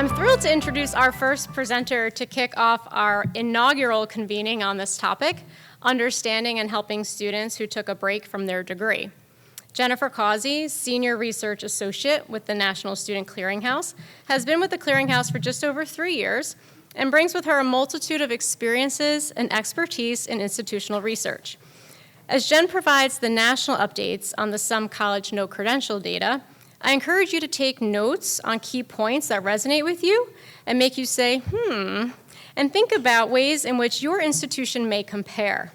I'm thrilled to introduce our first presenter to kick off our inaugural convening on this topic, understanding and helping students who took a break from their degree. Jennifer Causey, Senior Research Associate with the National Student Clearinghouse, has been with the Clearinghouse for just over 3 years and brings with her a multitude of experiences and expertise in institutional research. As Jen provides the national updates on the Some College No Credential data, I encourage you to take notes on key points that resonate with you and make you say, and think about ways in which your institution may compare.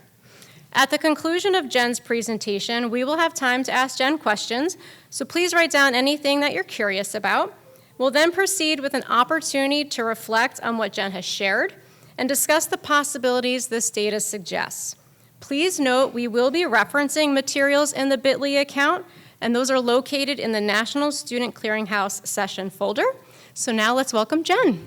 At the conclusion of Jen's presentation, we will have time to ask Jen questions, so please write down anything that you're curious about. We'll then proceed with an opportunity to reflect on what Jen has shared and discuss the possibilities this data suggests. Please note we will be referencing materials in the Bitly account, and those are located in the National Student Clearinghouse session folder. So now let's welcome Jen.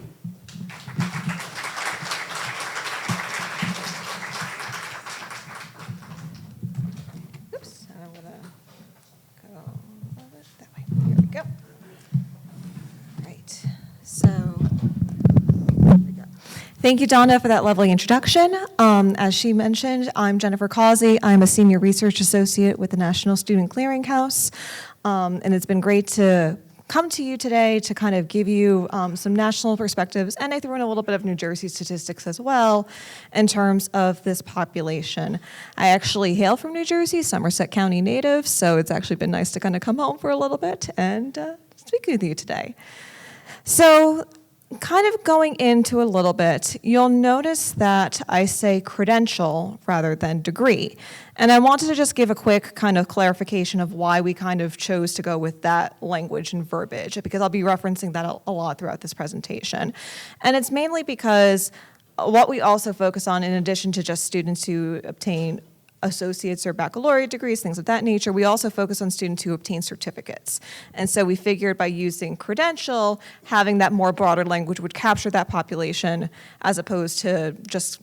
Thank you, Donna, for that lovely introduction. As she mentioned, I'm Jennifer Causey. I'm a Senior Research Associate with the National Student Clearinghouse, and it's been great to come to you today to kind of give you some national perspectives, and I threw in a little bit of New Jersey statistics as well in terms of this population. I actually hail from New Jersey, Somerset County native, so it's actually been nice to kind of come home for a little bit and speak with you today. So, kind of going into a little bit, you'll notice that I say credential rather than degree. And I wanted to just give a quick kind of clarification of why we kind of chose to go with that language and verbiage, because I'll be referencing that a lot throughout this presentation. And it's mainly because what we also focus on, in addition to just students who obtain associates or baccalaureate degrees, things of that nature, we also focus on students who obtain certificates. And so we figured by using credential, having that more broader language would capture that population as opposed to just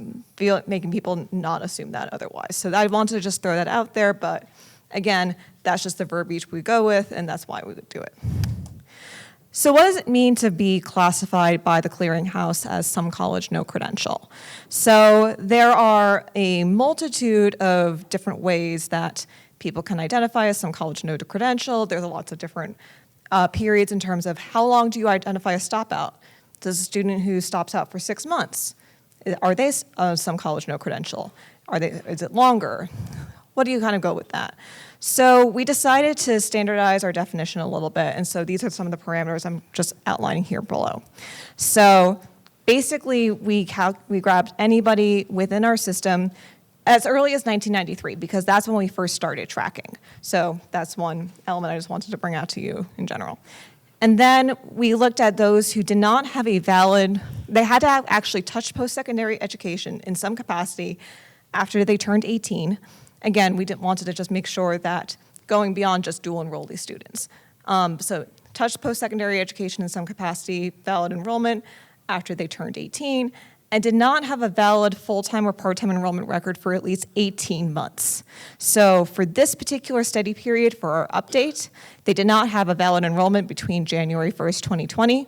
making people not assume that otherwise. So I wanted to just throw that out there, but again, that's just the verbiage we go with, and that's why we would do it. So what does it mean to be classified by the Clearinghouse as Some College No Credential? So there are a multitude of different ways that people can identify as Some College No Credential. There's lots of different periods in terms of how long do you identify a stop out? Does a student who stops out for 6 months, are they Some College No Credential? Is it longer? What do you kind of go with that? So we decided to standardize our definition a little bit, and so these are some of the parameters I'm just outlining here below. So basically, we grabbed anybody within our system as early as 1993, because that's when we first started tracking. So that's one element I just wanted to bring out to you in general. And then we looked at those who did not have a valid, they had to have actually touched post-secondary education in some capacity after they turned 18. Again, we wanted to just make sure that going beyond just dual enrollee students. So touched post-secondary education in some capacity, valid enrollment after they turned 18, and did not have a valid full-time or part-time enrollment record for at least 18 months. So for this particular study period for our update, they did not have a valid enrollment between January 1st, 2020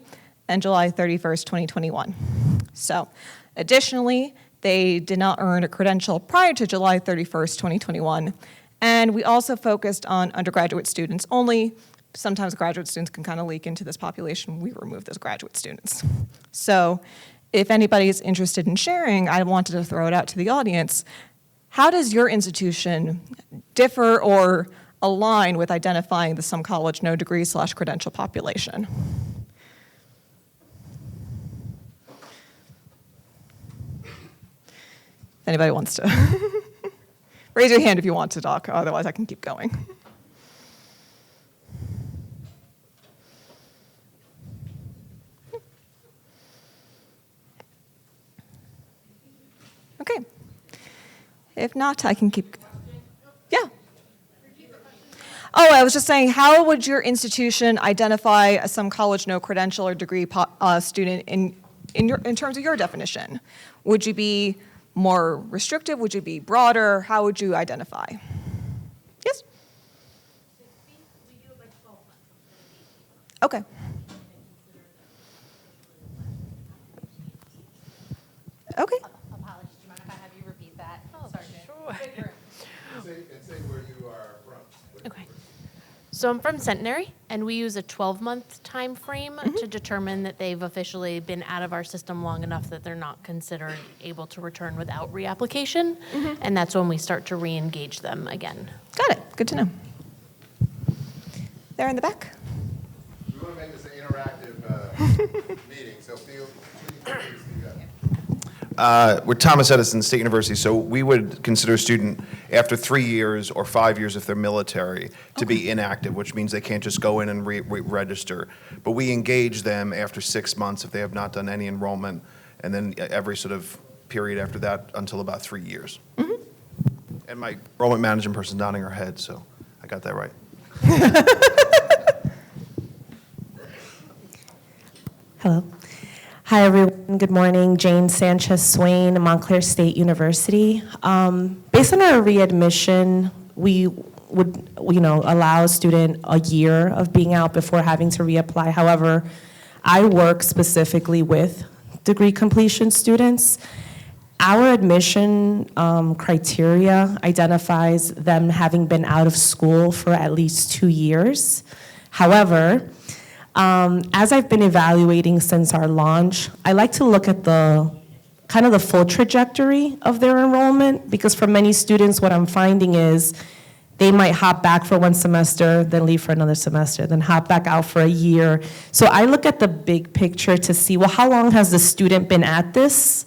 and July 31st, 2021. So additionally, they did not earn a credential prior to July 31st, 2021. And we also focused on undergraduate students only. Sometimes graduate students can kind of leak into this population. We removed those graduate students. So if anybody is interested in sharing, I wanted to throw it out to the audience. How does your institution differ or align with identifying the Some College No Degree / credential population? If anybody wants to. Raise your hand if you want to talk, otherwise I can keep going. Okay. If not, I can keep. Yeah. Oh, I was just saying, how would your institution identify a Some College No Credential or degree student in terms of your definition? Would you be more restrictive? Would you be broader? How would you identify? Yes? We do it by 12 months. Okay. Okay. Apologies, do you mind if I have you repeat that? Sure. And say where you are from. Okay. So I'm from Centenary, and we use a 12-month time frame to determine that they've officially been out of our system long enough that they're not considered able to return without reapplication, and that's when we start to re-engage them again. Got it. Good to know. There in the back. We want to make this an interactive meeting, so feel free to speak up. We're Thomas Edison State University, so we would consider a student after 3 years or 5 years if they're military to be inactive, which means they can't just go in and re-register. But we engage them after 6 months if they have not done any enrollment, and then every sort of period after that until about 3 years. And my enrollment management person's nodding her head, so I got that right. Hello. Hi, everyone. Good morning. Jane Sanchez Swain, Montclair State University. Based on our readmission, we would, allow a student a year of being out before having to reapply. However, I work specifically with degree completion students. Our admission criteria identifies them having been out of school for at least 2 years. However, as I've been evaluating since our launch, I like to look at the full trajectory of their enrollment, because for many students, what I'm finding is they might hop back for 1 semester, then leave for another semester, then hop back out for a year. So I look at the big picture to see, well, how long has the student been at this?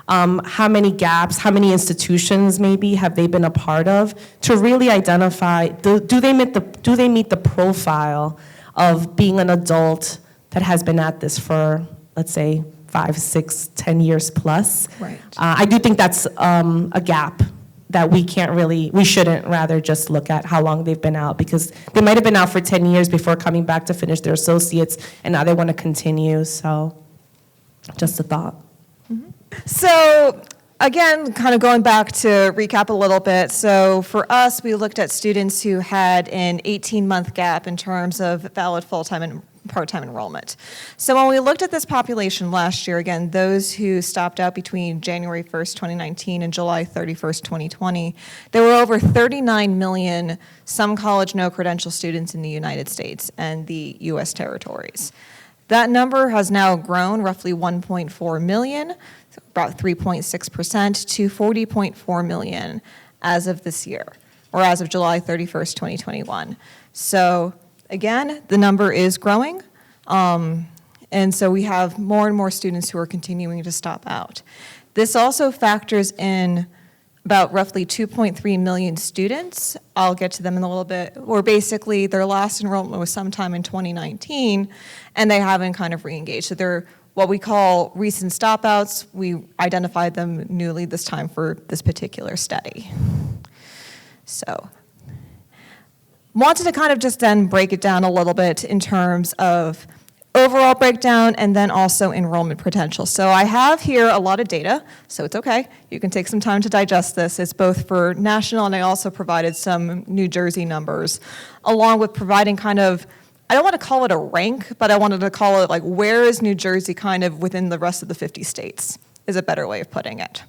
How many gaps, how many institutions maybe have they been a part of, to really identify, do they meet the profile of being an adult that has been at this for, let's say, 5, 6, 10 years plus. Right. I do think that's a gap that we shouldn't rather just look at how long they've been out, because they might have been out for 10 years before coming back to finish their associates, and now they want to continue, so just a thought. So again, kind of going back to recap a little bit. So for us, we looked at students who had an 18-month gap in terms of valid full-time and part-time enrollment. So when we looked at this population last year, again, those who stopped out between January 1st, 2019 and July 31st, 2020, there were over 39 million some college no credential students in the United States and the U.S. territories. That number has now grown roughly 1.4 million, about 3.6%, to 40.4 million as of this year, or as of July 31st, 2021. So again, the number is growing, and so we have more and more students who are continuing to stop out. This also factors in about roughly 2.3 million students, I'll get to them in a little bit, where basically their last enrollment was sometime in 2019, and they haven't kind of re-engaged. So they're what we call recent stop-outs. We identified them newly this time for this particular study. So wanted to kind of just then break it down a little bit in terms of overall breakdown and then also enrollment potential. So I have here a lot of data, so it's okay. You can take some time to digest this. It's both for national, and I also provided some New Jersey numbers, along with providing kind of, I don't want to call it a rank, but I wanted to call it like, where is New Jersey kind of within the rest of the 50 states, is a better way of putting it.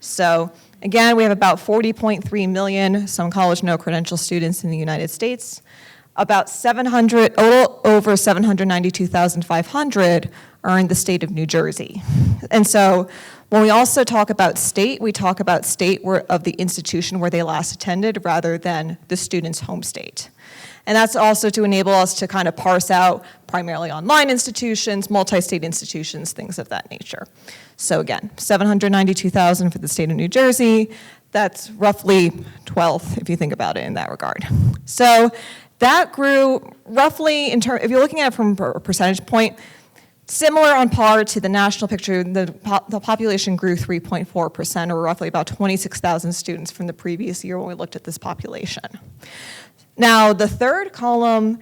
So again, we have about 40.3 million some college no credential students in the United States. About a little over 792,500 are in the state of New Jersey. And so when we also talk about state, we talk about state of the institution where they last attended rather than the student's home state. And that's also to enable us to kind of parse out primarily online institutions, multi-state institutions, things of that nature. So again, 792,000 for the state of New Jersey. That's roughly 12th if you think about it in that regard. So that grew roughly, if you're looking at it from a percentage point, similar on par to the national picture. The population grew 3.4%, or roughly about 26,000 students from the previous year when we looked at this population. Now, the third column,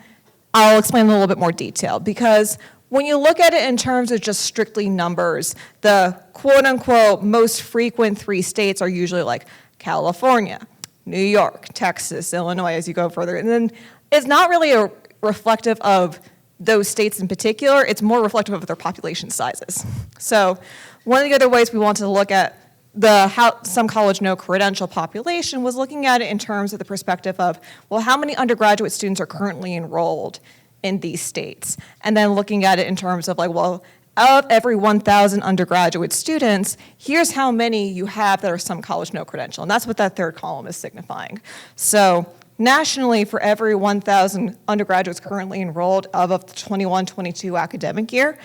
I'll explain in a little bit more detail, because when you look at it in terms of just strictly numbers, the quote-unquote most frequent 3 states are usually like California, New York, Texas, Illinois, as you go further. And then it's not really reflective of those states in particular, it's more reflective of their population sizes. So one of the other ways we wanted to look at how some college no credential population was looking at it in terms of the perspective of, well, how many undergraduate students are currently enrolled in these states? And then looking at it in terms of like, well, out of every 1,000 undergraduate students, here's how many you have that are some college no credential. And that's what that third column is signifying. So nationally, for every 1,000 undergraduates currently enrolled of the 21-22 academic year,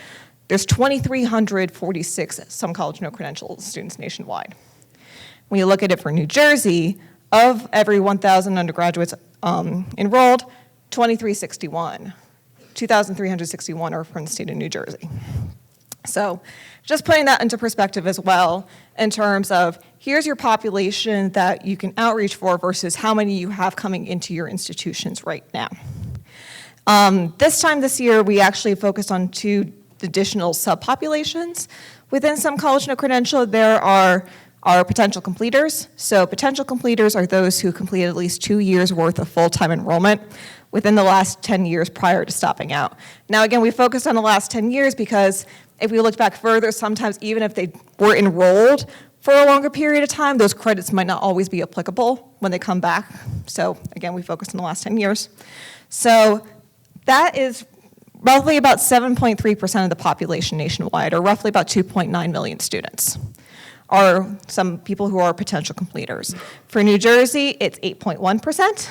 there's 2,346 some college no credential students nationwide. When you look at it for New Jersey, of every 1,000 undergraduates enrolled, 2,361 are from the state of New Jersey. So just putting that into perspective as well in terms of here's your population that you can outreach for versus how many you have coming into your institutions right now. This time this year, we actually focused on 2 additional subpopulations. Within some college no credential, there are potential completers. So potential completers are those who completed at least 2 years worth of full-time enrollment within the last 10 years prior to stopping out. Now again, we focused on the last 10 years because if we looked back further, sometimes even if they were enrolled for a longer period of time, those credits might not always be applicable when they come back. So again, we focused on the last 10 years. So that is roughly about 7.3% of the population nationwide, or roughly about 2.9 million students, are some people who are potential completers. For New Jersey, it's 8.1%,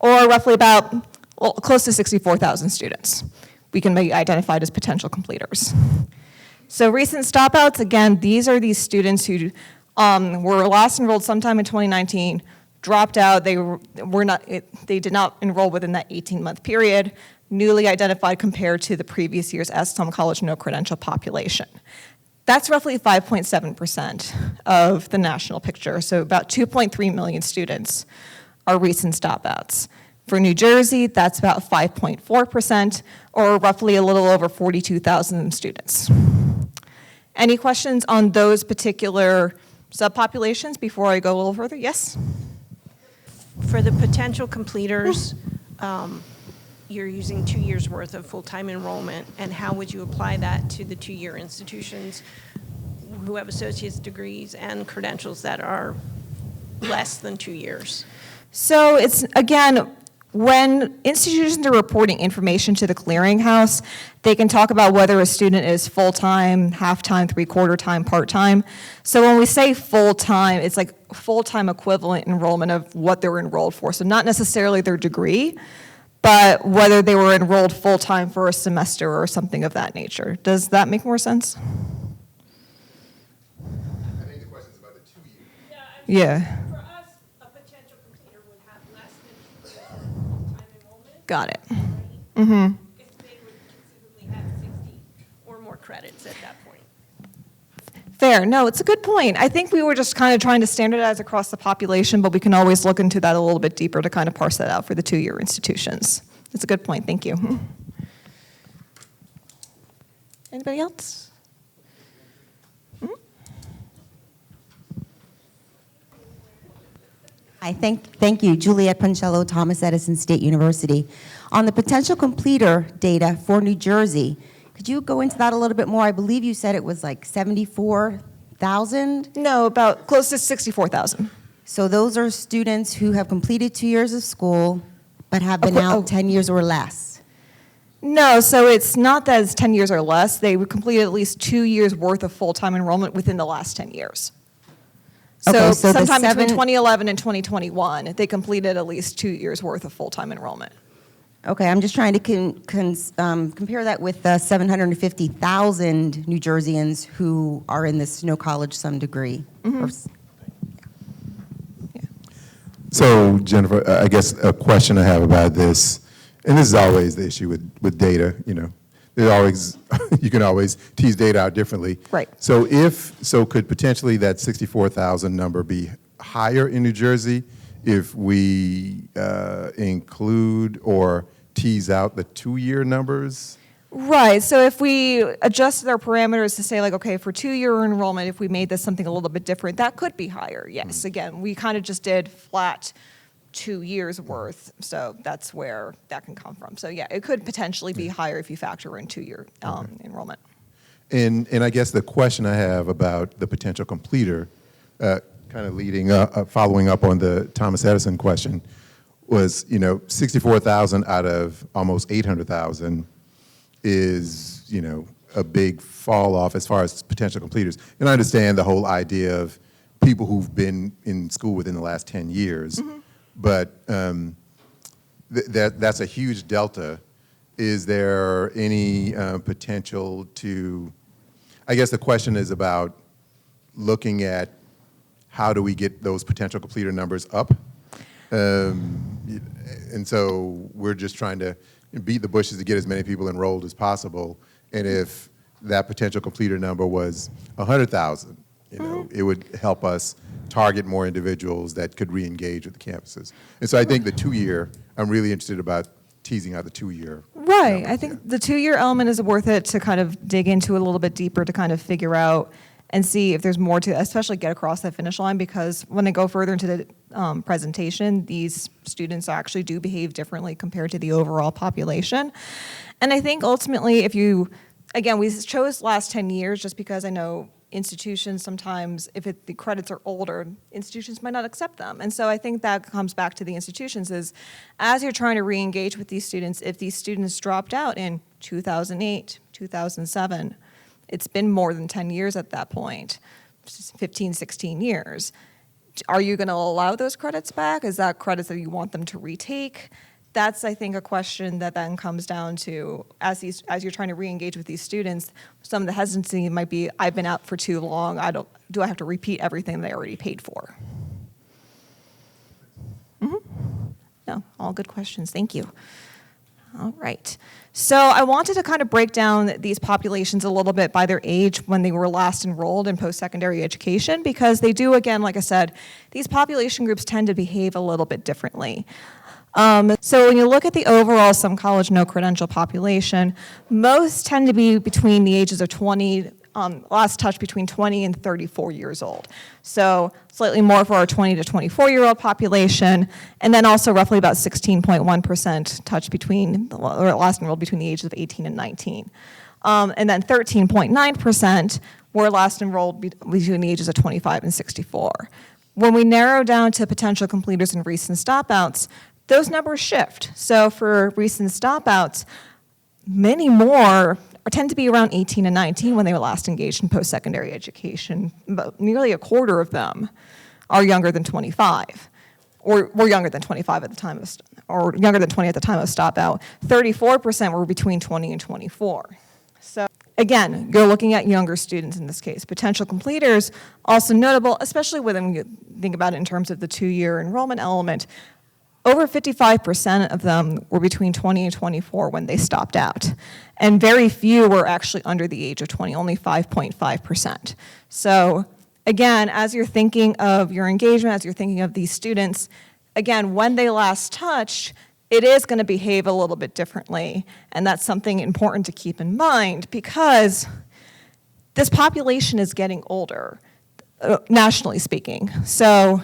or roughly about, well, close to 64,000 students we can be identified as potential completers. So recent stopouts, again, these are these students who were last enrolled sometime in 2019, dropped out, they did not enroll within that 18-month period, newly identified compared to the previous years as some college no credential population. That's roughly 5.7% of the national picture, so about 2.3 million students are recent stopouts. For New Jersey, that's about 5.4%, or roughly a little over 42,000 students. Any questions on those particular subpopulations before I go a little further? Yes? For the potential completers, you're using 2 years' worth of full-time enrollment, and how would you apply that to the 2-year institutions who have associate's degrees and credentials that are less than 2 years? So it's, again, when institutions are reporting information to the Clearinghouse, they can talk about whether a student is full-time, half-time, three-quarter time, part-time. So when we say full-time, it's like full-time equivalent enrollment of what they're enrolled for. So not necessarily their degree, but whether they were enrolled full-time for a semester or something of that nature. Does that make more sense? I think the question's about the 2 years. Yeah. For us, a potential completer would have less than 2 years of full-time enrollment. Got it. Mm-hmm. If they would conceivably have 60 or more credits at that point. Fair. No, it's a good point. I think we were just kind of trying to standardize across the population, but we can always look into that a little bit deeper to kind of parse that out for the 2-year institutions. It's a good point. Thank you. Anybody else? Hi, thank you. Juliette Poncello, Thomas Edison State University. On the potential completer data for New Jersey, could you go into that a little bit more? I believe you said it was like 74,000? No, about close to 64,000. So those are students who have completed 2 years of school, but have been out 10 years or less. No, so it's not that it's 10 years or less. They would complete at least 2 years worth of full-time enrollment within the last 10 years. Okay, So so the sometime between seven- 2011 and 2021, they completed at least 2 years worth of full-time enrollment. Okay, I'm just trying to compare that with the 750,000 New Jerseyans who are in this no college some degree. So, Jennifer, I guess a question I have about this, and this is always the issue with data, you know, there's always, you can always tease data out differently. Right. So could potentially that 64,000 number be higher in New Jersey if we include or tease out the 2-year numbers? Right, so if we adjusted our parameters to say like, okay, for 2-year enrollment, if we made this something a little bit different, that could be higher, yes. Again, we kind of just did flat 2 years worth. So that's where that can come from. So yeah, it could potentially be higher if you factor in 2-year enrollment. And I guess the question I have about the potential completer, kind of leading up, following up on the Thomas Edison question, was, 64,000 out of almost 800,000 is, a big fall off as far as potential completers. And I understand the whole idea of people who've been in school within the last 10 years, but that's a huge delta. Is there any potential to, I guess the question is about looking at how do we get those potential completer numbers up? And so we're just trying to beat the bushes to get as many people enrolled as possible. And if that potential completer number was 100,000, it would help us target more individuals that could re-engage with the campuses. And so I think the 2-year, I'm really interested about teasing out the 2-year. Right. numbers, I think the 2-year element is worth it to kind of dig into a little bit deeper to kind of figure out and see if there's more to, especially get across that finish line, because when they go further into the presentation, these students actually do behave differently compared to the overall population. And I think ultimately again, we chose last 10 years just because I know institutions sometimes, if the credits are older, institutions might not accept them. And so I think that comes back to the institutions is, as you're trying to re-engage with these students, if these students dropped out in 2008, 2007, it's been more than 10 years at that point, 15, 16 years. Are you gonna allow those credits back? Is that credits that you want them to retake? That's, I think, a question that then comes down to, as you're trying to re-engage with these students, some of the hesitancy might be, I've been out for too long, do I have to repeat everything they already paid for? No, all good questions, thank you. All right, so I wanted to kind of break down these populations a little bit by their age when they were last enrolled in post-secondary education, because they do, again, like I said, these population groups tend to behave a little bit differently. So when you look at the overall some college no credential population, most tend to be between the ages of 20, last touch between 20 and 34 years old. So slightly more for our 20 to 24-year-old population, and then also roughly about 16.1% touch between, or last enrolled between the ages of 18 and 19. And then 13.9% were last enrolled between the ages of 25 and 64. When we narrow down to potential completers and recent stopouts, those numbers shift. So for recent stopouts, many more tend to be around 18 and 19 when they were last engaged in post-secondary education. But nearly a quarter of them are younger than 25, or were younger than 25 at the time of, or younger than 20 at the time of stopout. 34% were between 20 and 24. So again, you're looking at younger students in this case. Potential completers, also notable, especially when you think about it in terms of the 2-year enrollment element. Over 55% of them were between 20 and 24 when they stopped out. And very few were actually under the age of 20, only 5.5%. So again, as you're thinking of your engagement, as you're thinking of these students, again, when they last touched, it is going to behave a little bit differently. And that's something important to keep in mind, because this population is getting older, nationally speaking. So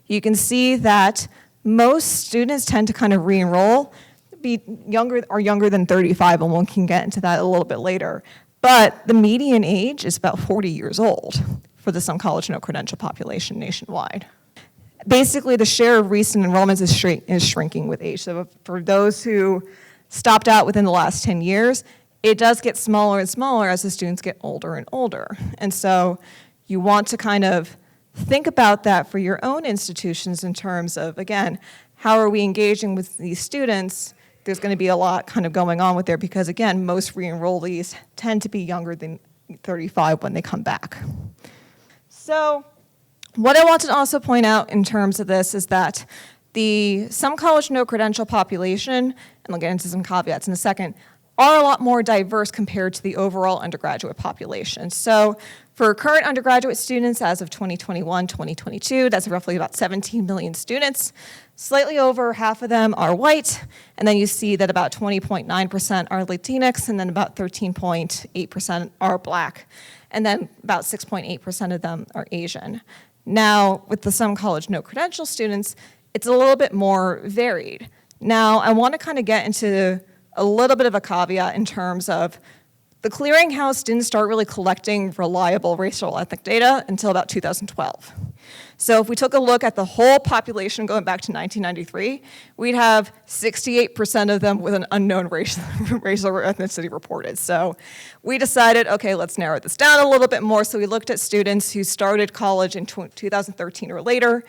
you can see that most students tend to kind of re-enroll, be younger than 35, and we can get into that a little bit later. But the median age is about 40 years old for the some college no credential population nationwide. Basically, the share of recent enrollments is shrinking with age. So for those who stopped out within the last 10 years, it does get smaller and smaller as the students get older and older. And so you want to kind of think about that for your own institutions in terms of, again, how are we engaging with these students? There's going to be a lot kind of going on with there because, again, most re-enrollees tend to be younger than 35 when they come back. So what I want to also point out in terms of this is that the some college no credential population, and I'll get into some caveats in a second, are a lot more diverse compared to the overall undergraduate population. So for current undergraduate students as of 2021, 2022, that's roughly about 17 million students. Slightly over half of them are white, and then you see that about 20.9% are Latinx, and then about 13.8% are Black, and then about 6.8% of them are Asian. Now, with the some college no credential students, it's a little bit more varied. Now, I want to kind of get into a little bit of a caveat in terms of the Clearinghouse didn't start really collecting reliable racial ethnic data until about 2012. So if we took a look at the whole population going back to 1993, we'd have 68% of them with an unknown racial or ethnicity reported. So we decided, okay, let's narrow this down a little bit more. So we looked at students who started college in 2013 or later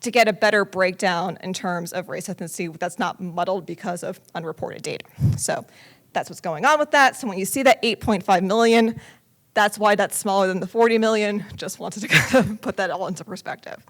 to get a better breakdown in terms of race ethnicity that's not muddled because of unreported data. So that's what's going on with that. So when you see that 8.5 million, that's why that's smaller than the 40 million. Just wanted to kind of put that all into perspective.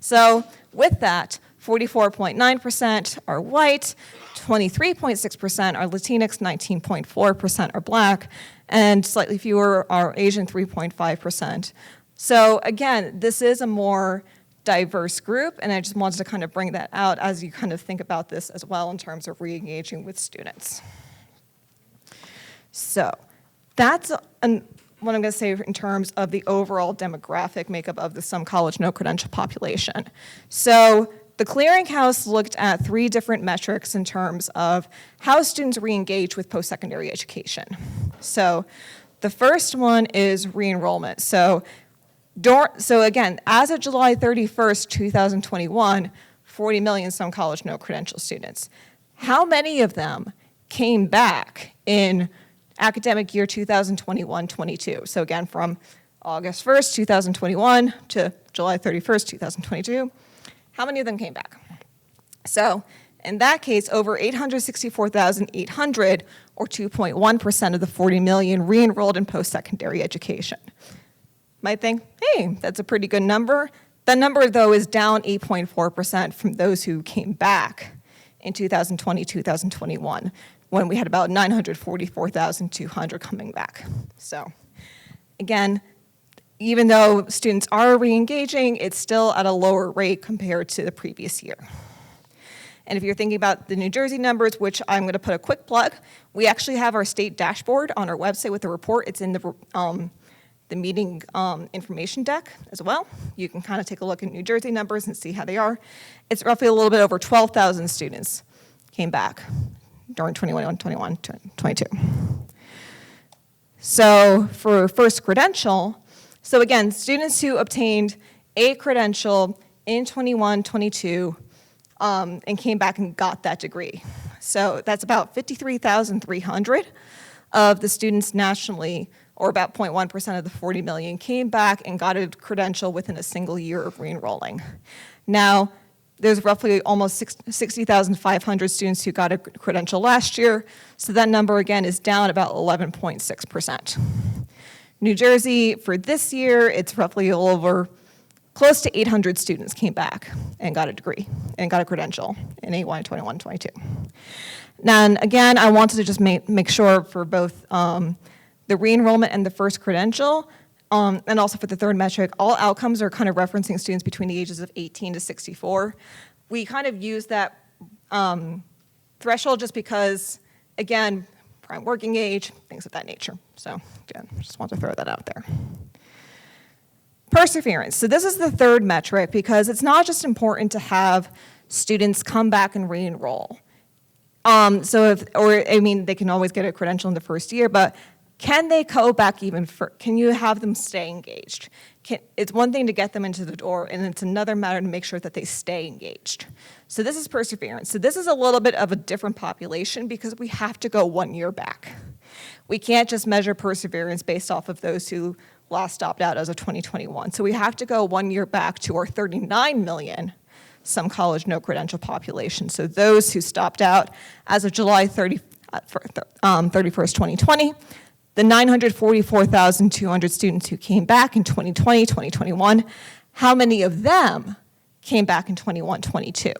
So with that, 44.9% are white, 23.6% are Latinx, 19.4% are Black, and slightly fewer are Asian, 3.5%. So again, this is a more diverse group, and I just wanted to kind of bring that out as you kind of think about this as well in terms of re-engaging with students. So that's what I'm going to say in terms of the overall demographic makeup of the some college no credential population. So the Clearinghouse looked at 3 different metrics in terms of how students re-engage with post-secondary education. So the first one is re-enrollment. So again, as of July 31st, 2021, 40 million some college no credential students. How many of them came back in academic year 2021-22? So again, from August 1st, 2021 to July 31st, 2022, how many of them came back? So in that case, over 864,800, or 2.1% of the 40 million, re-enrolled in post-secondary education. Might think, hey, that's a pretty good number. That number, though, is down 8.4% from those who came back in 2020, 2021, when we had about 944,200 coming back. So again, even though students are re-engaging, it's still at a lower rate compared to the previous year. And if you're thinking about the New Jersey numbers, which I'm going to put a quick plug, we actually have our state dashboard on our website with the report. It's in the meeting information deck as well. You can kind of take a look at New Jersey numbers and see how they are. It's roughly a little bit over 12,000 students came back during 21, 21, 22. So for first credential, so again, students who obtained a credential in 21, 22, and came back and got that degree. So that's about 53,300 of the students nationally, or about 0.1% of the 40 million, came back and got a credential within a single year of re-enrolling. Now, there's roughly almost 60,500 students who got a credential last year, so that number again is down about 11.6%. New Jersey, for this year, it's roughly a little over, close to 800 students came back and got a degree and got a credential in 21, 21, 22. Now, and again, I wanted to just make sure for both the re-enrollment and the first credential, and also for the third metric, all outcomes are kind of referencing students between the ages of 18 to 64. We kind of use that threshold just because, again, prime working age, things of that nature. So again, just want to throw that out there. Perseverance. So this is the third metric because it's not just important to have students come back and re-enroll. They can always get a credential in the first year, but can they go back even further? Can you have them stay engaged? It's one thing to get them into the door, and it's another matter to make sure that they stay engaged. So this is perseverance. So this is a little bit of a different population because we have to go 1 year back. We can't just measure perseverance based off of those who last stopped out as of 2021. So we have to go 1 year back to our 39 million some college no credential population. So those who stopped out as of July 31st, 2020, the 944,200 students who came back in 2020, 2021, how many of them came back in 21, 22?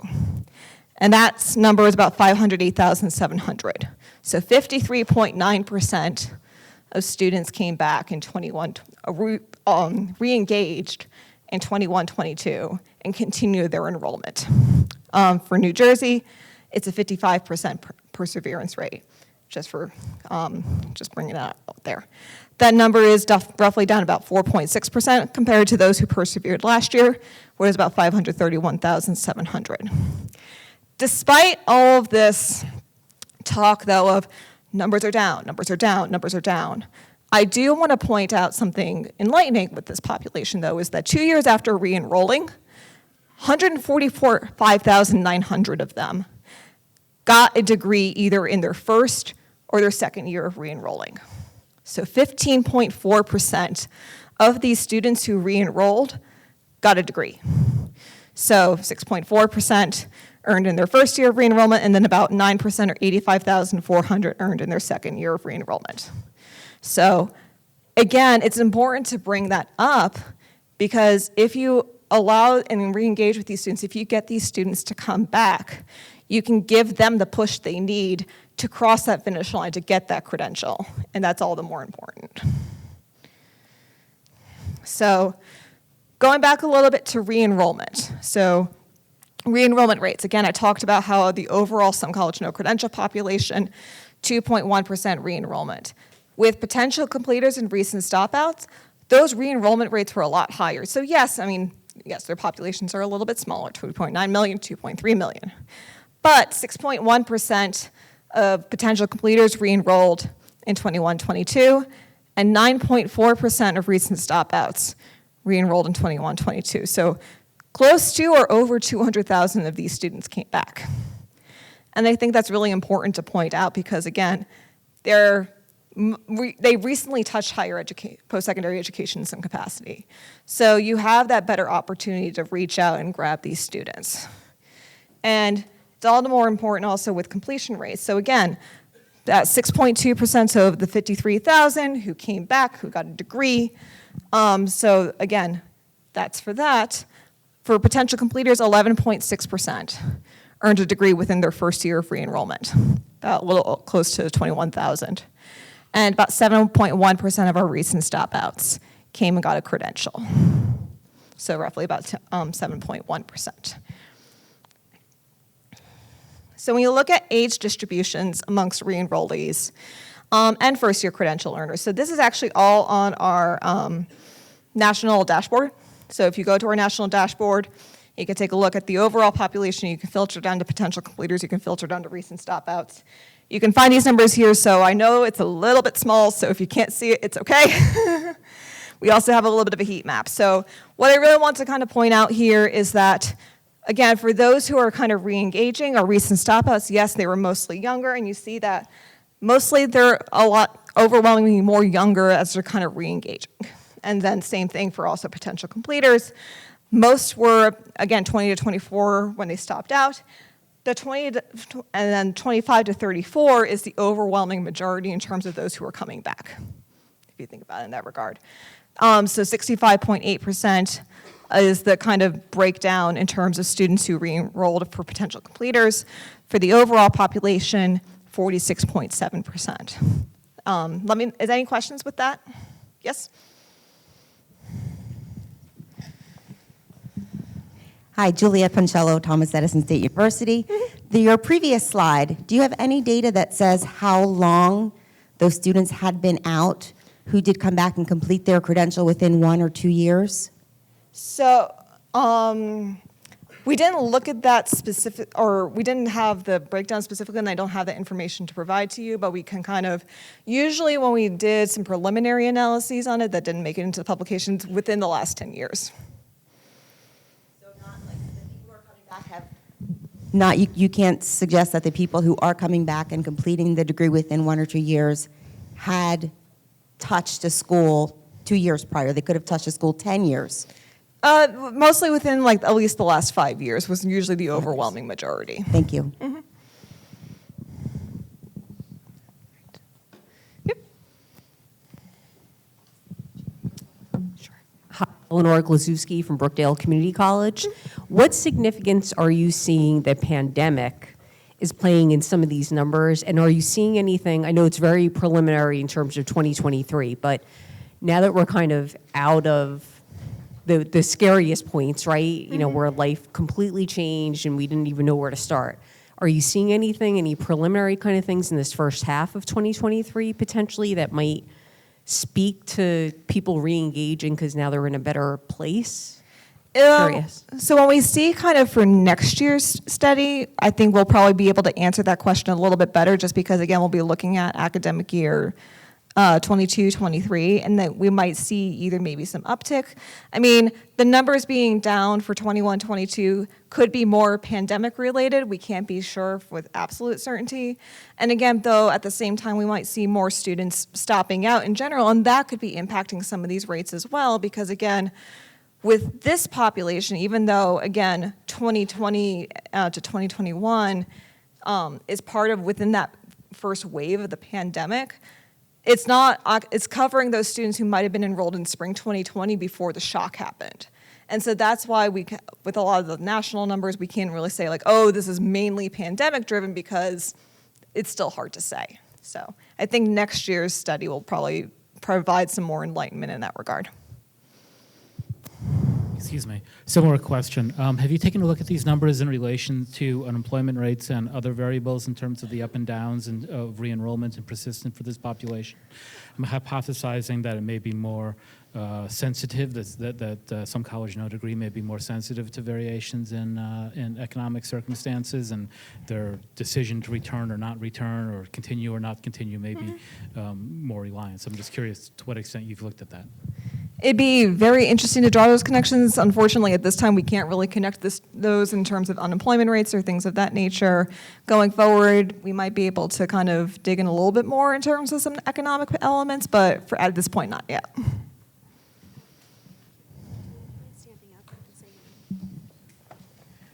And that number is about 508,700. So 53.9% of students came back in 21, re-engaged in 21, 22, and continued their enrollment. For New Jersey, it's a 55% perseverance rate, just bringing that out there. That number is roughly down about 4.6% compared to those who persevered last year, where it was about 531,700. Despite all of this talk, though, of numbers are down, numbers are down, numbers are down, I do want to point out something enlightening with this population, though, is that 2 years after re-enrolling, 145,900 of them got a degree either in their first or their second year of re-enrolling. So 15.4% of these students who re-enrolled got a degree. So 6.4% earned in their first year of re-enrollment, and then about 9% or 85,400 earned in their second year of re-enrollment. So again, it's important to bring that up because if you allow and re-engage with these students, if you get these students to come back, you can give them the push they need to cross that finish line to get that credential, and that's all the more important. So going back a little bit to re-enrollment. So re-enrollment rates, again, I talked about how the overall some college no credential population, 2.1% re-enrollment. With potential completers and recent stopouts, those re-enrollment rates were a lot higher. So yes, their populations are a little bit smaller, 2.9 million, 2.3 million. But 6.1% of potential completers re-enrolled in 21-22, and 9.4% of recent stopouts re-enrolled in 21-22. So close to or over 200,000 of these students came back. And I think that's really important to point out because, again, they recently touched higher post-secondary education in some capacity. So you have that better opportunity to reach out and grab these students. And it's all the more important also with completion rates. So again, that 6.2% of the 53,000 who came back, who got a degree. So again, that's for that. For potential completers, 11.6% earned a degree within their first year of re-enrollment, about a little close to 21,000. And about 7.1% of our recent stopouts came and got a credential. So roughly about 7.1%. So when you look at age distributions amongst re-enrollees and first-year credential earners, so this is actually all on our national dashboard. So if you go to our national dashboard, you can take a look at the overall population. You can filter down to potential completers. You can filter down to recent stopouts. You can find these numbers here, so I know it's a little bit small, so if you can't see it, it's okay. We also have a little bit of a heat map. So what I really want to kind of point out here is that, again, for those who are kind of re-engaging or recent stopouts, yes, they were mostly younger, and you see that mostly they're a lot overwhelmingly more younger as they're kind of re-engaging. And then same thing for also potential completers. Most were, again, 20 to 24 when they stopped out. The 20 to, and then 25 to 34 is the overwhelming majority in terms of those who are coming back, if you think about it in that regard. So 65.8% is the kind of breakdown in terms of students who re-enrolled for potential completers. For the overall population, 46.7%. Is there any questions with that? Yes? Hi, Juliet Poncello, Thomas Edison State University. Your previous slide, do you have any data that says how long those students had been out who did come back and complete their credential within 1 or 2 years? So we didn't look at that specific, or we didn't have the breakdown specifically, and I don't have that information to provide to you, but we can kind of, usually when we did some preliminary analyses on it that didn't make it into the publications within the last 10 years. You can't suggest that the people who are coming back and completing the degree within 1 or 2 years had touched a school 2 years prior. They could have touched a school 10 years. Mostly within like at least the last 5 years was usually the overwhelming majority. Thank you. Mm-hmm. Yep. Hi, Eleanor Glazewski from Brookdale Community College. What significance are you seeing the pandemic is playing in some of these numbers? And are you seeing anything, I know it's very preliminary in terms of 2023, but now that we're kind of out of the scariest points, right? You know, where life completely changed and we didn't even know where to start. Are you seeing anything, any preliminary kind of things in this first half of 2023 potentially that might speak to people re-engaging because now they're in a better place? Curious. So when we see kind of for next year's study, I think we'll probably be able to answer that question a little bit better, just because, again, we'll be looking at academic year 22, 23, and that we might see either maybe some uptick. I mean, the numbers being down for 21, 22 could be more pandemic related. We can't be sure with absolute certainty. And again, though, at the same time, we might see more students stopping out in general, and that could be impacting some of these rates as well, because again, with this population, even though, again, 2020 to 2021 is part of within that first wave of the pandemic, it's covering those students who might have been enrolled in spring 2020 before the shock happened. And so that's why with a lot of the national numbers, we can't really say like, oh, this is mainly pandemic driven, because it's still hard to say. So I think next year's study will probably provide some more enlightenment in that regard. Excuse me. Similar question. Have you taken a look at these numbers in relation to unemployment rates and other variables in terms of the up and downs and of re-enrollment and persistence for this population? I'm hypothesizing that it may be more sensitive, that some college no degree may be more sensitive to variations in economic circumstances, and their decision to return or not return or continue or not continue may be more reliant. So I'm just curious to what extent you've looked at that. It'd be very interesting to draw those connections. Unfortunately, at this time, we can't really connect those in terms of unemployment rates or things of that nature. Going forward, we might be able to kind of dig in a little bit more in terms of some economic elements, but at this point, not yet.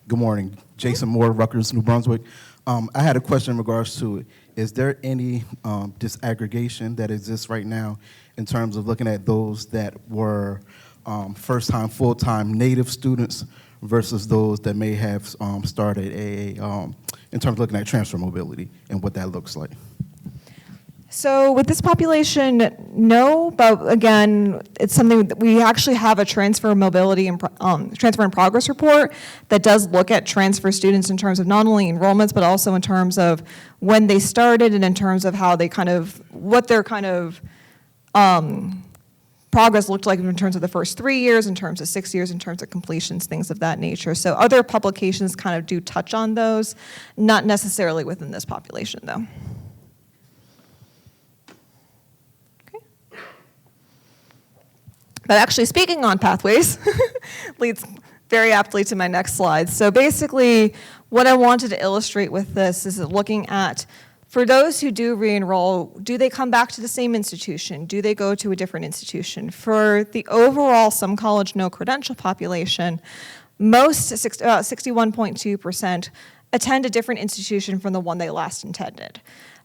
Good morning. Jason Moore, Rutgers, New Brunswick. I had a question in regards to, is there any disaggregation that exists right now in terms of looking at those that were first-time, full-time native students versus those that may have started in terms of looking at transfer mobility and what that looks like? So with this population, no, but again, it's something that we actually have a transfer mobility and transfer in progress report that does look at transfer students in terms of not only enrollments, but also in terms of when they started and in terms of how they what their progress looked like in terms of the first 3 years, in terms of 6 years, in terms of completions, things of that nature. So other publications kind of do touch on those, not necessarily within this population though. But actually, speaking on pathways leads very aptly to my next slide. So basically, what I wanted to illustrate with this is looking at, for those who do re-enroll, do they come back to the same institution? Do they go to a different institution? For the overall some college no credential population, most, 61.2%, attend a different institution from the one they last attended.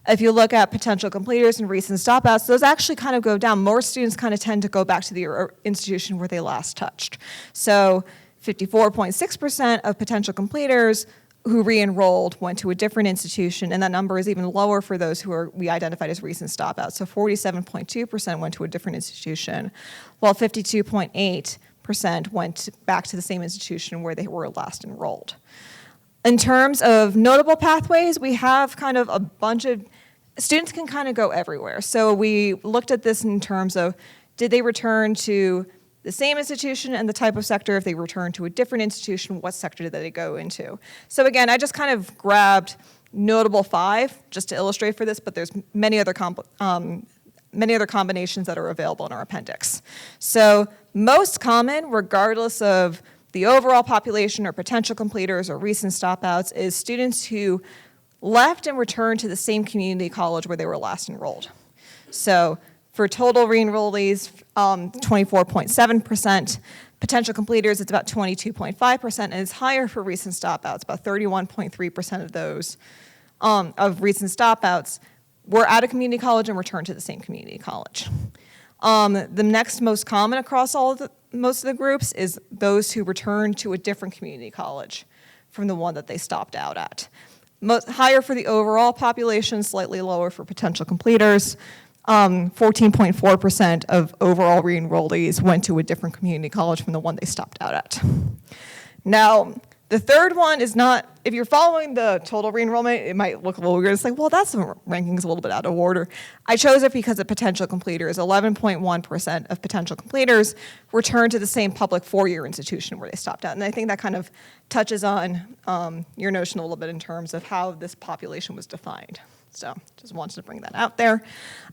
If you look at potential completers and recent stopouts, those actually kind of go down. More students kind of tend to go back to the institution where they last touched. So 54.6% of potential completers who re-enrolled went to a different institution, and that number is even lower for those who we identified as recent stopouts. So 47.2% went to a different institution, while 52.8% went back to the same institution where they were last enrolled. In terms of notable pathways, we have kind of a bunch of, students can kind of go everywhere. So we looked at this in terms of, did they return to the same institution and the type of sector? If they return to a different institution, what sector did they go into? So again, I just kind of grabbed notable 5 just to illustrate for this, but there's many other combinations that are available in our appendix. So most common, regardless of the overall population or potential completers or recent stopouts, is students who left and returned to the same community college where they were last enrolled. So for total re-enrollees, 24.7%. Potential completers, it's about 22.5%, and it's higher for recent stopouts. About 31.3% of those of recent stopouts were at a community college and returned to the same community college. The next most common across most of the groups is those who return to a different community college from the one that they stopped out at. Higher for the overall population, slightly lower for potential completers. 14.4% of overall re-enrollees went to a different community college from the one they stopped out at. Now, The third one is not, if you're following the total re-enrollment, it might look a little weird. It's like, well, that's ranking's a little bit out of order. I chose it because of potential completers. 11.1% of potential completers returned to the same public four-year institution where they stopped out. And I think that kind of touches on your notion a little bit in terms of how this population was defined. So just wanted to bring that out there.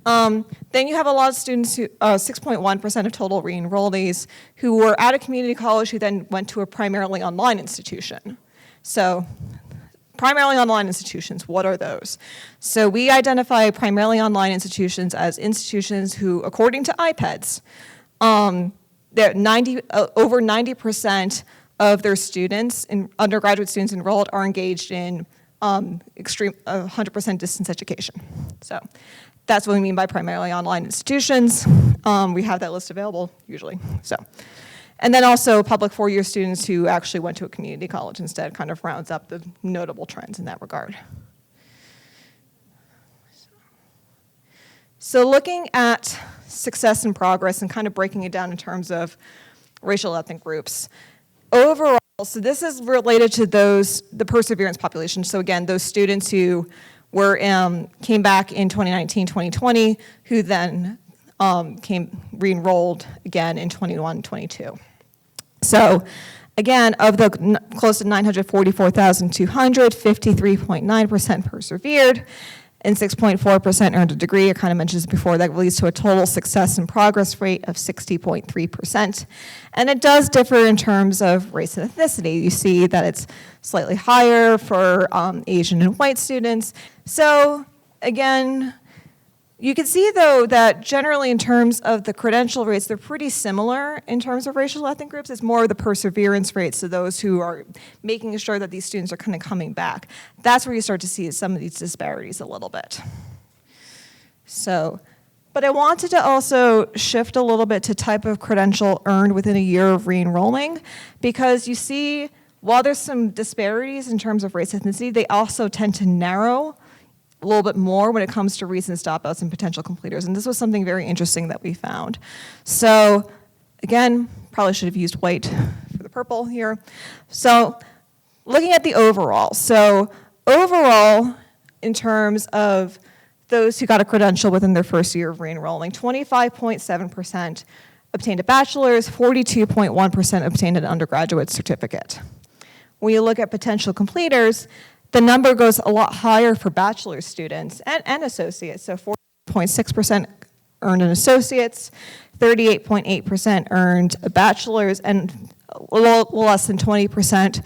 Then you have a lot of students who, 6.1% of total re-enrollees who were at a community college who then went to a primarily online institution. So primarily online institutions, what are those? So we identify primarily online institutions as institutions who, according to IPEDS, over 90% of their students, undergraduate students enrolled, are engaged in 100% distance education. So that's what we mean by primarily online institutions. We have that list available usually. So, and then also public four-year students who actually went to a community college instead kind of rounds up the notable trends in that regard. So looking at success and progress and kind of breaking it down in terms of racial ethnic groups. Overall, so this is related to the perseverance population. So again, those students who came back in 2019, 2020, who then re-enrolled again in 21, 22. So again, of the close to 944,200, 53.9% persevered, and 6.4% earned a degree. I kind of mentioned this before. That leads to a total success and progress rate of 60.3%. And it does differ in terms of race and ethnicity. You see that it's slightly higher for Asian and white students. So again, you can see, though, that generally in terms of the credential rates, they're pretty similar in terms of racial ethnic groups. It's more of the perseverance rates, so those who are making sure that these students are kind of coming back. That's where you start to see some of these disparities a little bit. So, but I wanted to also shift a little bit to type of credential earned within a year of re-enrolling, because you see, while there's some disparities in terms of race and ethnicity, they also tend to narrow a little bit more when it comes to recent stopouts and potential completers. And this was something very interesting that we found. So again, probably should have used white for the purple here. So looking at the overall. So overall, in terms of those who got a credential within their first year of re-enrolling, 25.7% obtained a bachelor's, 42.1% obtained an undergraduate certificate. When you look at potential completers, the number goes a lot higher for bachelor's students and associates. So 40.6% earned an associate's, 38.8% earned a bachelor's, and a little less than 20%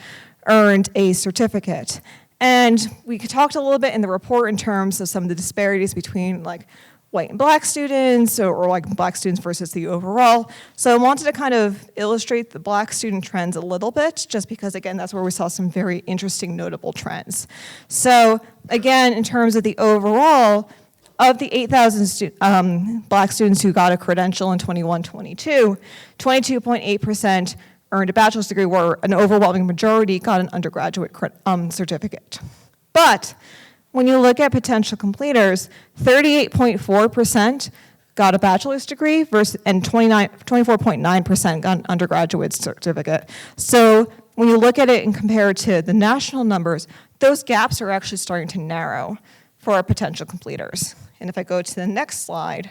earned a certificate. And we talked a little bit in the report in terms of some of the disparities between like white and black students, or like black students versus the overall. So I wanted to kind of illustrate the black student trends a little bit, just because again, that's where we saw some very interesting notable trends. So again, in terms of the overall, of the 8,000 black students who got a credential in 21-22, 22.8% earned a bachelor's degree, where an overwhelming majority got an undergraduate certificate. But when you look at potential completers, 38.4% got a bachelor's degree and 24.9% got an undergraduate certificate. So when you look at it and compare it to the national numbers, those gaps are actually starting to narrow for our potential completers. And if I go to the next slide,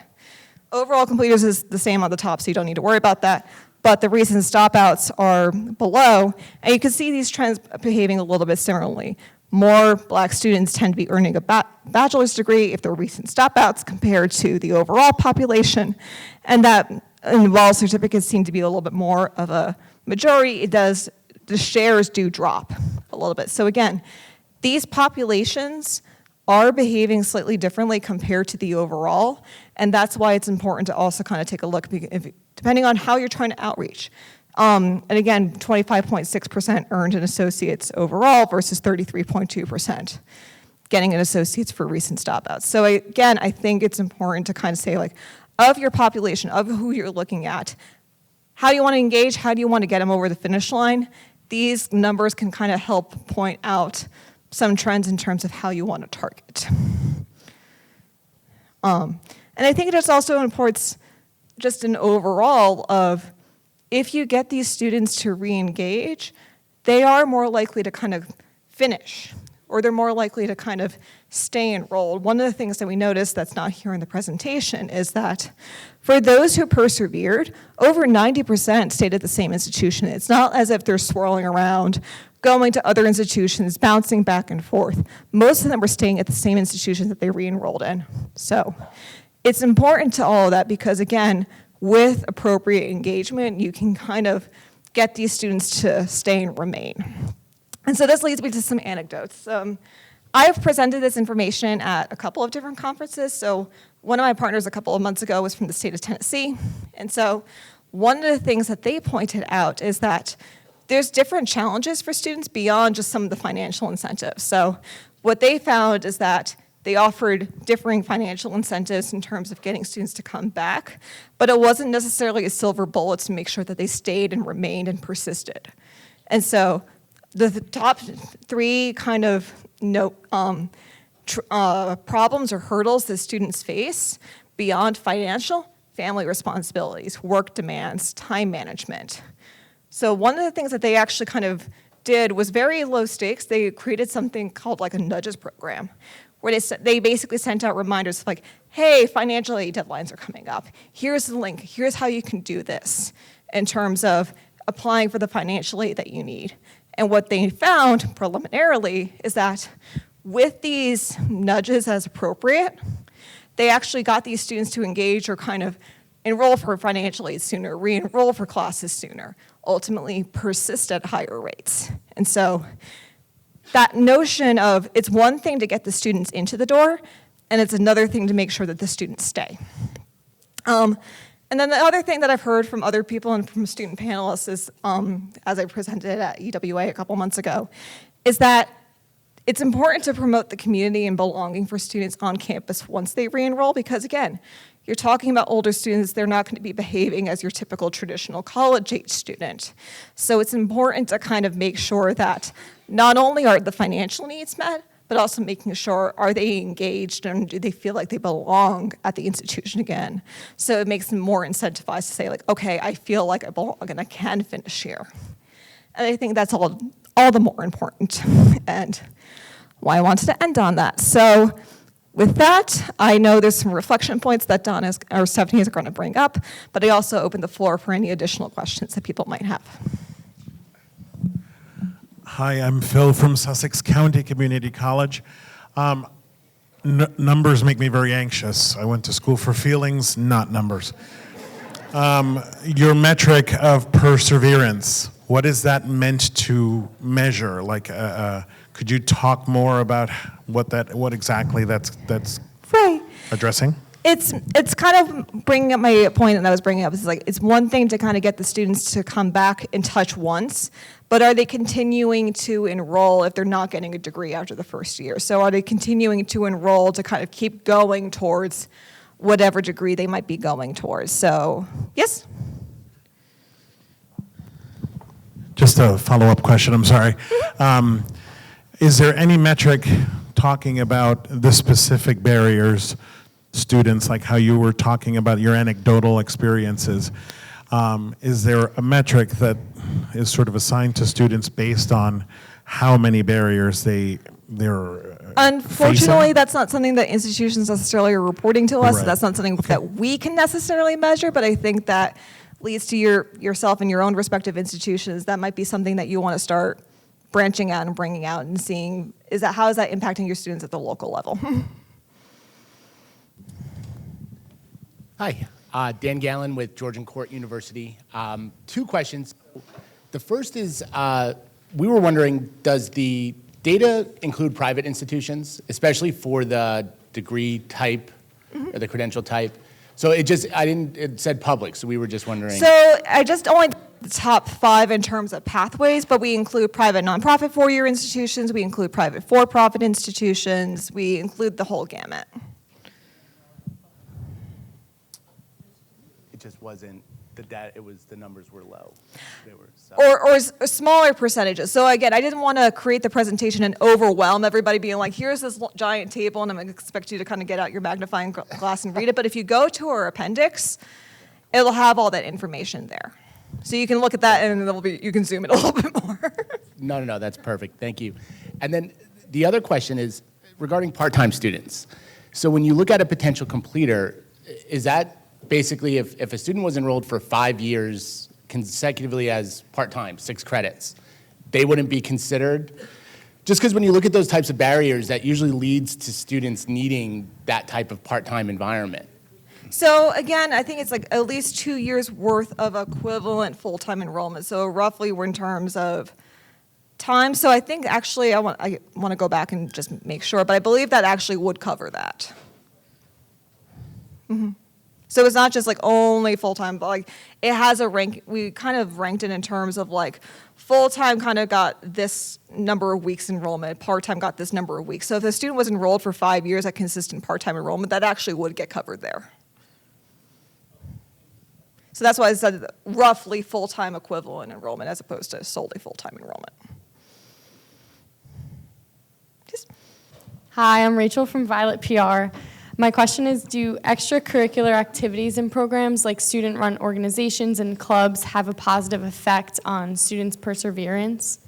overall completers is the same on the top, so you don't need to worry about that. But the recent stopouts are below, and you can see these trends behaving a little bit similarly. More black students tend to be earning a bachelor's degree if they're recent stopouts compared to the overall population. And while certificates seem to be a little bit more of a majority, the shares do drop a little bit. So again, these populations are behaving slightly differently compared to the overall, and that's why it's important to also kind of take a look, depending on how you're trying to outreach. And again, 25.6% earned an associate's overall versus 33.2% getting an associate's for recent stopouts. So again, I think it's important to kind of say, like, of your population, of who you're looking at, how do you want to engage, how do you want to get them over the finish line? These numbers can kind of help point out some trends in terms of how you want to target. And I think it just also imports just an overall of, if you get these students to re-engage, they are more likely to kind of finish, or they're more likely to kind of stay enrolled. One of the things that we noticed that's not here in the presentation is that for those who persevered, over 90% stayed at the same institution. It's not as if they're swirling around, going to other institutions, bouncing back and forth. Most of them were staying at the same institutions that they re-enrolled in. So it's important to all of that because, again, with appropriate engagement, you can kind of get these students to stay and remain. And so this leads me to some anecdotes. I've presented this information at a couple of different conferences. So one of my partners a couple of months ago was from the state of Tennessee. And so one of the things that they pointed out is that there's different challenges for students beyond just some of the financial incentives. So what they found is that they offered differing financial incentives in terms of getting students to come back, but it wasn't necessarily a silver bullet to make sure that they stayed and remained and persisted. And so the top three kind of problems or hurdles that students face beyond financial, family responsibilities, work demands, time management. So one of the things that they actually kind of did was very low stakes. They created something called like a nudges program, where they basically sent out reminders like, hey, financial aid deadlines are coming up. Here's the link. Here's how you can do this in terms of applying for the financial aid that you need. And what they found preliminarily is that with these nudges as appropriate, they actually got these students to engage or kind of enroll for financial aid sooner, re-enroll for classes sooner, ultimately persist at higher rates. And so that notion of it's one thing to get the students into the door, and it's another thing to make sure that the students stay. And then the other thing that I've heard from other people and from student panelists is, as I presented at EWA a couple months ago, is that it's important to promote the community and belonging for students on campus once they re-enroll, because again, you're talking about older students, they're not going to be behaving as your typical traditional college-age student. So it's important to kind of make sure that not only are the financial needs met, but also making sure, are they engaged and do they feel like they belong at the institution again? So it makes them more incentivized to say like, okay, I feel like I belong and I can finish here. And I think that's all the more important and why I wanted to end on that. So with that, I know there's some reflection points that Stephanie is going to bring up, but I also open the floor for any additional questions that people might have. Hi, I'm Phil from Sussex County Community College. Numbers make me very anxious. I went to school for feelings, not numbers. Your metric of perseverance, what is that meant to measure? Like, could you talk more about what exactly that's right. addressing? It's kind of bringing up my point that I was bringing up. It's like it's one thing to kind of get the students to come back and touch once, but are they continuing to enroll if they're not getting a degree after the first year? So are they continuing to enroll to kind of keep going towards whatever degree they might be going towards? So, yes? Just a follow-up question, I'm sorry. Is there any metric talking about the specific barriers students, like how you were talking about your anecdotal experiences? Is there a metric that is sort of assigned to students based on how many barriers they're Unfortunately, facing? that's not something that institutions necessarily are reporting to us. Right. That's not something that we can necessarily measure, but I think that leads to yourself and your own respective institutions. That might be something that you want to start branching out and bringing out and seeing, how is that impacting your students at the local level? Hi, Dan Gallen with Georgian Court University. 2 questions. The first is, we were wondering, does the data include private institutions, especially for the degree type or the credential type? So it said public, so we were just wondering. So I just only the top 5 in terms of pathways, but we include private nonprofit 4-year institutions, we include private for-profit institutions, we include the whole gamut. It just wasn't the data, the numbers were low. They were Or smaller percentages. So again, I didn't want to create the presentation and overwhelm everybody being like, here's this giant table and I'm going to expect you to kind of get out your magnifying glass and read it. But if you go to our appendix, it'll have all that information there. So you can look at that and you can zoom it a little bit more. No, that's perfect. Thank you. And then the other question is regarding part-time students. So when you look at a potential completer, is that basically if a student was enrolled for 5 years consecutively as part-time, 6 credits, they wouldn't be considered? Just because when you look at those types of barriers, that usually leads to students needing that type of part-time environment. So again, I think it's like at least 2 years worth of equivalent full-time enrollment. So roughly we're in terms of time. So I think actually I want to go back and just make sure, but I believe that actually would cover that. So it's not just like only full-time, but like it has a rank. We kind of ranked it in terms of like full-time kind of got this number of weeks enrollment, part-time got this number of weeks. So if the student was enrolled for 5 years at consistent part-time enrollment, that actually would get covered there. So that's why I said roughly full-time equivalent enrollment as opposed to solely full-time enrollment. Hi, I'm Rachel from Violet PR. My question is, do extracurricular activities and programs like student-run organizations and clubs have a positive effect on students' perseverance?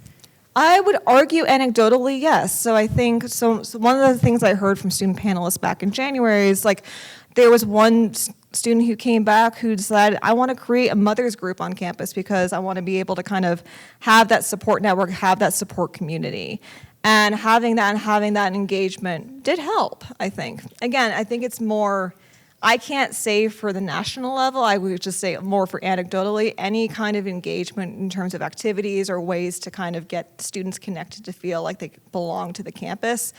I would argue anecdotally, yes. So I think, so one of the things I heard from student panelists back in January is like, there was one student who came back who decided, I want to create a mother's group on campus because I want to be able to kind of have that support network, have that support community. And having that engagement did help, I think. Again, I think it's more, I can't say for the national level, I would just say more for anecdotally, any kind of engagement in terms of activities or ways to kind of get students connected to feel like they belong to the campus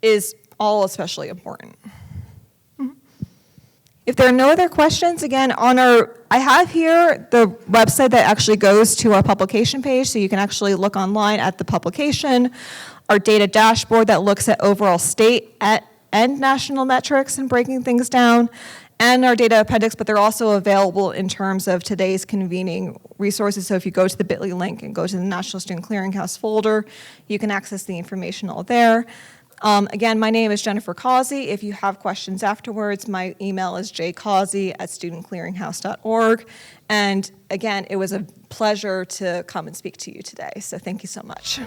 is all especially important. If there are no other questions, again, I have here the website that actually goes to our publication page, so you can actually look online at the publication, our data dashboard that looks at overall state and national metrics and breaking things down, and our data appendix, but they're also available in terms of today's convening resources. So if you go to the bit.ly link and go to the National Student Clearinghouse folder, you can access the information all there. Again, my name is Jennifer Causey. If you have questions afterwards, my email is jcausey@studentclearinghouse.org. And again, it was a pleasure to come and speak to you today. So thank you so much.